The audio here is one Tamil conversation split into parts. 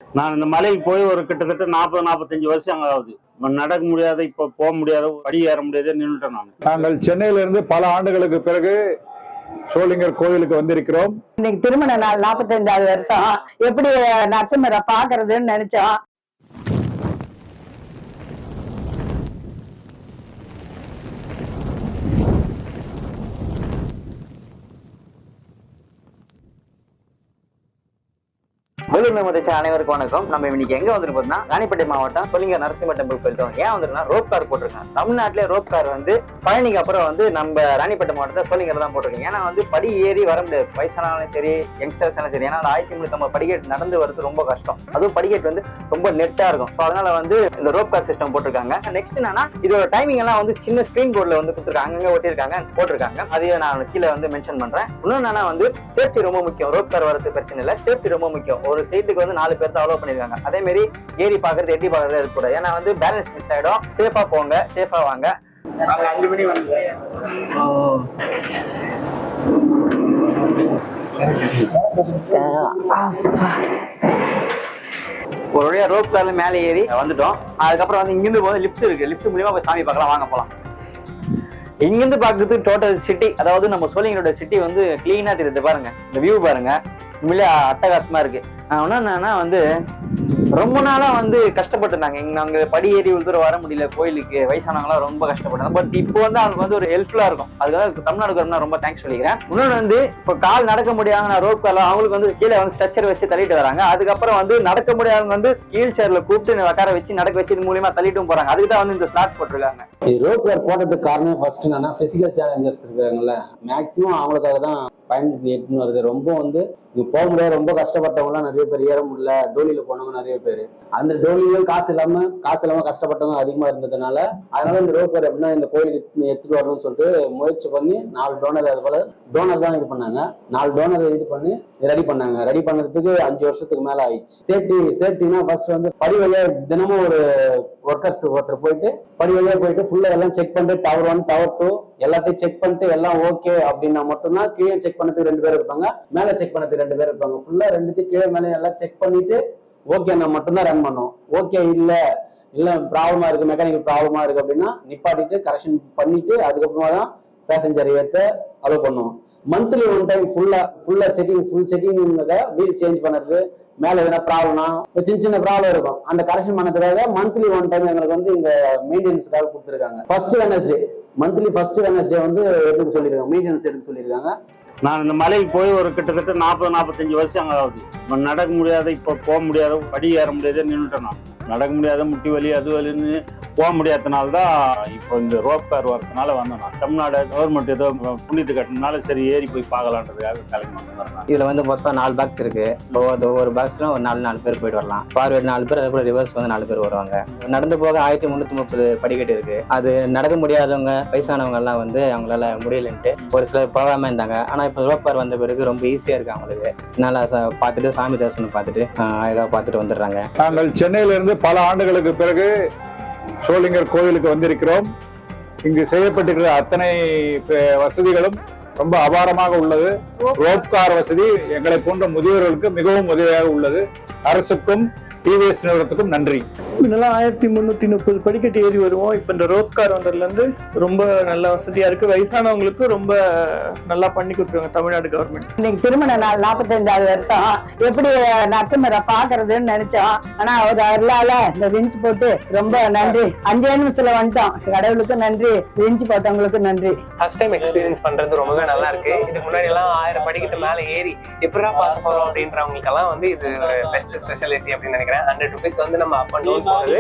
நான் இந்த மலைக்கு போய் ஒரு கிட்டத்தட்ட 40-45 வருஷம் அங்கே ஆகுது. நடக்க முடியாத, இப்போ போக முடியாத, படி ஏற முடியாத நின்றுட்டேன் நான். நாங்கள் சென்னையிலிருந்து பல ஆண்டுகளுக்கு பிறகு சோளிங்கர் கோவிலுக்கு வந்திருக்கிறோம். இன்னைக்கு திருமண நாள் 45வது வருஷம். எப்படி நரசிம்மரை பாக்குறதுன்னு நினைச்சோம். அனைவருக்கும் வணக்கம். நம்ம இன்னைக்கு எங்க வந்துருக்கோம்னா ராணிப்பேட்டை மாவட்டம் சோளிங்கர் நரசிம்ம டெம்பிள் போயிட்டோம். ஏன் வந்துருக்கா ரோப் கார் போட்டிருக்காங்க. தமிழ்நாட்டிலே ரோப் கார் வந்து பழனிக்கு அப்புறம் வந்து நம்ம ராணிப்பேட்டை மாவட்டத்தை சோளிங்கர் தான் போட்டிருக்கோம். ஏன்னா வந்து படி ஏறி வர முடியாது, வயசானாலும் சரி யங்ஸ்டர்ஸ் சரி. ஏன்னா 1350 படிக்கட்டு நடந்து வரது ரொம்ப கஷ்டம். அதுவும் படிக்கட்டு வந்து ரொம்ப நெட்டா இருக்கும். ஸோ அதனால வந்து இந்த ரோப் கார் சிஸ்டம் போட்டிருக்காங்க. நெக்ஸ்ட் என்னன்னா இதோட டைமிங் எல்லாம் வந்து சின்ன ஸ்கிரீன் போர்ட்ல வந்து கொடுத்துருக்காங்க, அங்கே ஒட்டிருக்காங்க, போட்டிருக்காங்க. அதையும் நான் கீழே வந்து மென்ஷன் பண்றேன். இன்னொன்னு என்னன்னா வந்து சேஃப்டி ரொம்ப முக்கியம். ரோப் கார் வரது பிரச்சனை இல்லை, சேஃப்டி ரொம்ப முக்கியம். ஒரு சீட்டுக்கு வந்து 4 பேர் தான் அலோவ் பண்ணிருக்காங்க. அதே மாதிரி ஏறி பாக்குறது எட்டி பாக்குறது இருக்கக்கூடாது. ஏன்னா வந்து பேலன்ஸ் மிஸ் ஆயிடும். சேஃபா போங்க, சேஃபா வாங்க. 5 மணி வந்து ஒரு வழியா ரோப் கார்ல மேலே ஏறி வந்துட்டோம். அதுக்கப்புறம் வந்து இங்கிருந்து போது லிஃப்ட் இருக்கு. லிஃப்ட் மூலியமா போய் சாமி பார்க்கலாம், வாங்க போலாம். இங்கிருந்து பாக்குறது டோட்டல் சிட்டி, அதாவது நம்ம சோளிங்கரோட சிட்டி வந்து கிளீனா தெரியுது. பாருங்க, இந்த வியூ பாருங்க, உண்மையிலே அட்டகாசமா இருக்கு. என்னன்னா வந்து ரொம்ப நாளா வந்து கஷ்டப்பட்டுருந்தாங்க. அங்க படி ஏறி உள்ள வர முடியல கோயிலுக்கு. வயசானவங்களாம் ரொம்ப கஷ்டப்பட்டாங்க. பட் இப்போ வந்து அவங்களுக்கு வந்து ஒரு ஹெல்ப்ஃபுல்லா இருக்கும். அதுக்காக தமிழ்நாடு கவர்மெண்ட் ரொம்ப தேங்க்ஸ் சொல்லிக்கிறேன். இன்னொன்று வந்து இப்போ கால் நடக்க முடியாத ரோப் கால அவங்களுக்கு வந்து கீழே வந்து ஸ்ட்ரெச்சர் வச்சு தள்ளிட்டு வராங்க. அதுக்கப்புறம் வந்து நடக்க முடியாதவங்க வந்து வீல் சேர்ல கூப்பிட்டு உட்கார வச்சு நடக்க வச்சு இது மூலியமா தள்ளிட்டும் போறாங்க. அதுக்கு தான் வந்து இந்த ஸ்லாட் போட்டிருக்காங்க. ரோப் கார் போட்டதுக்கு காரணம் ஃபர்ஸ்ட் என்னன்னா பிசிக்கல் சேலஞ்சர்ஸ் இருக்காங்கல்ல, மேக்சிமம் அவங்களுக்காக தான் பயன்படுத்தி எடுத்துன்னு வருது. ரொம்ப வந்து இது போக முடியாது, ரொம்ப கஷ்டப்பட்டவங்களாம் நிறைய பேர் ஏற முடியல. டோலியில போனவங்க நிறைய பேர். அந்த டோலியும் காசு இல்லாம கஷ்டப்பட்டவங்க அதிகமா இருந்ததுனால அதனால இந்த ரோப் கார் எப்படின்னா இந்த கோயிலுக்கு எடுத்துட்டு வரணும்னு சொல்லிட்டு முயற்சி பண்ணி 4 டோனர், அது போல டோனர் தான் இது பண்ணாங்க. 4 டோனர் இது பண்ணி ரெடி பண்ணாங்க. ரெடி பண்ணதுக்கு 5 வருஷத்துக்கு மேல ஆயிடுச்சு. சேஃப்டினா ஃபர்ஸ்ட் வந்து படி வழியா தினமும் ஒரு ஒர்க்கர்ஸ் ஒருத்தர் போயிட்டு படி வழியா போயிட்டு ஃபுல்லா எல்லாம் செக் பண்ணிட்டு டவர் 1 டவர் 2 எல்லாத்தையும் செக் பண்ணிட்டு எல்லாம் ஓகே அப்படின்னா மட்டும்தான் கீழே செக் பண்ணதுக்கு 2 பேர் இருப்பாங்க, மேல செக் பண்ணதுக்கு 2 பேர் இருப்பாங்க. ஃபுல்லா 2த்தையும் கீழே மேலே எல்லாம் செக் பண்ணிட்டு ஓகே நான் மட்டும்தான் ரன் பண்ணுவோம். ஓகே இல்ல ப்ராப்ளமா இருக்கு, மெக்கானிக்கல் ப்ராப்ளமா இருக்கு அப்படின்னா நிப்பாட்டிட்டு கரெக்ஷன் பண்ணிட்டு அதுக்கப்புறமா தான் பேசஞ்சர் ஏற்ற அலோவ் பண்ணுவோம். Monthly 1 time full checking wheel change பண்ணுறது, மேல எதனா ப்ராப்ளம்னா சின்ன ப்ராப்ளம் இருக்கும், அந்த கரெக்ஷன் பண்ணதுக்காக மந்த்லி 1 டைம் எங்களுக்கு வந்து இங்க மெயின்டெனன்ஸ்க்காக கொடுத்துருக்காங்க. மந்த்லி ஃபர்ஸ்ட் வெனஸ்டே வந்து எடுக்க சொல்லியிருக்காங்க, மெயின்டெனன்ஸ் எடுக்க சொல்லியிருக்காங்க. நான் இந்த மலைக்கு போய் ஒரு கிட்டத்தட்ட 40-45 வருஷம் அங்கே ஆகுது. நடக்க முடியாத, இப்போ போக முடியாத, படி ஏற முடியாத நின்றுட்டேன் நான். நடக்க முடியாத, முட்டி வலி அது வலின்னு போக முடியாதனால தான் இப்போ இந்த ரோப் கார் வரதுனால வந்தேன் நான். தமிழ்நாடு கவர்மெண்ட் ஏதோ புண்ணியத்து கட்டினால சரி ஏறி போய் பார்க்கலான்றதுக்காக கிளம்பி வந்துடுறேன். இதுல வந்து மொத்தம் 4 பாக்ஸ் இருக்கு. ஒவ்வொரு பாக்ஸ்ல ஒரு 4 பேர் போயிட்டு வரலாம். ஃபார்வர்ட் 4 பேர், அதே போல ரிவர்ஸ் வந்து 4 பேர் வருவாங்க. நடந்து போக 1330 படிக்கட்டு இருக்கு. அது நடக்க முடியாதவங்க, வயசானவங்க எல்லாம் வந்து அவங்களால முடியலன்ட்டு ஒரு சிலர் போகாம இருந்தாங்க. ஆனா இப்போ ரோப் கார் வந்த பிறகு ரொம்ப ஈஸியா இருக்கு அவங்களுக்கு. நல்லா பார்த்துட்டு சாமி தரிசனம் பார்த்துட்டு அழகா பார்த்துட்டு வந்துடுறாங்க. நாங்கள் சென்னையிலிருந்து பல ஆண்டுகளுக்கு பிறகு சோளிங்கர் கோவிலுக்கு வந்திருக்கிறோம். இங்கு செய்யப்பட்டிருக்கிற அத்தனை வசதிகளும் ரொம்ப அபாரமாக உள்ளது. ரோப் கார் வசதி எங்களை போன்ற முதியவர்களுக்கு மிகவும் உதவியாக உள்ளது. அரசுக்கும் டிவிஎஸ் நிறுவனத்துக்கும் நன்றி. இதெல்லாம் 1330 படிக்கட்டு ஏறி வருவோம். இப்ப இந்த ரோப் கார் வந்ததுல இருந்து ரொம்ப நல்ல வசதியா இருக்கு. வயசானவங்களுக்கு ரொம்ப நல்லா பண்ணி கொடுத்துருவாங்க தமிழ்நாடு கவர்மெண்ட். இன்னைக்கு திருமண நாள் 45வது வருஷம். எப்படி நரசிம்மரை பாக்குறதுன்னு நினைச்சோம். ஆனா அவர் அருளால இந்த விஞ்ச் போட்டு ரொம்ப நன்றி. 5 நிமிஷத்துல வந்துட்டோம். கடவுளுக்கு நன்றி, விஞ்ச் போட்டவங்களுக்கு நன்றி. ஃபர்ஸ்ட் டைம் எக்ஸ்பீரியன்ஸ் பண்றது ரொம்பவே நல்லா இருக்கு. இதுக்கு முன்னாடி எல்லாம் 1000 படிக்கட்டு மேல ஏறி எப்படா பார்க்க போறோம் அப்படின்றவங்களுக்கு எல்லாம் வந்து இது பெஸ்ட் ஸ்பெஷாலிட்டி அப்படின்னு நினைக்கிறேன். 100 rupees வந்து நம்ம அப் அண்ட் டவுன் போறது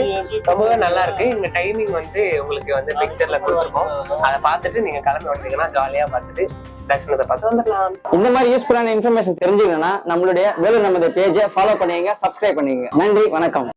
ரொம்பவே நல்லா இருக்கு. இந்த டைமிங் வந்து உங்களுக்கு வந்து பிக்சர்ல கொடுத்துருக்கோம். அதை பார்த்துட்டு நீங்க கிளம்பி வந்தீங்கன்னா ஜாலியா பார்த்துட்டு தரிசனத்தை பார்த்து வந்துடலாம். இந்த மாதிரி யூஸ்ஃபுல்லான இன்ஃபர்மேஷன் தெரிஞ்சுக்கணும்னா நம்மளுடைய வேலூர் நமது பேஜை ஃபாலோ பண்ணிங்க, சப்ஸ்கிரைப் பண்ணிங்க. நன்றி, வணக்கம்.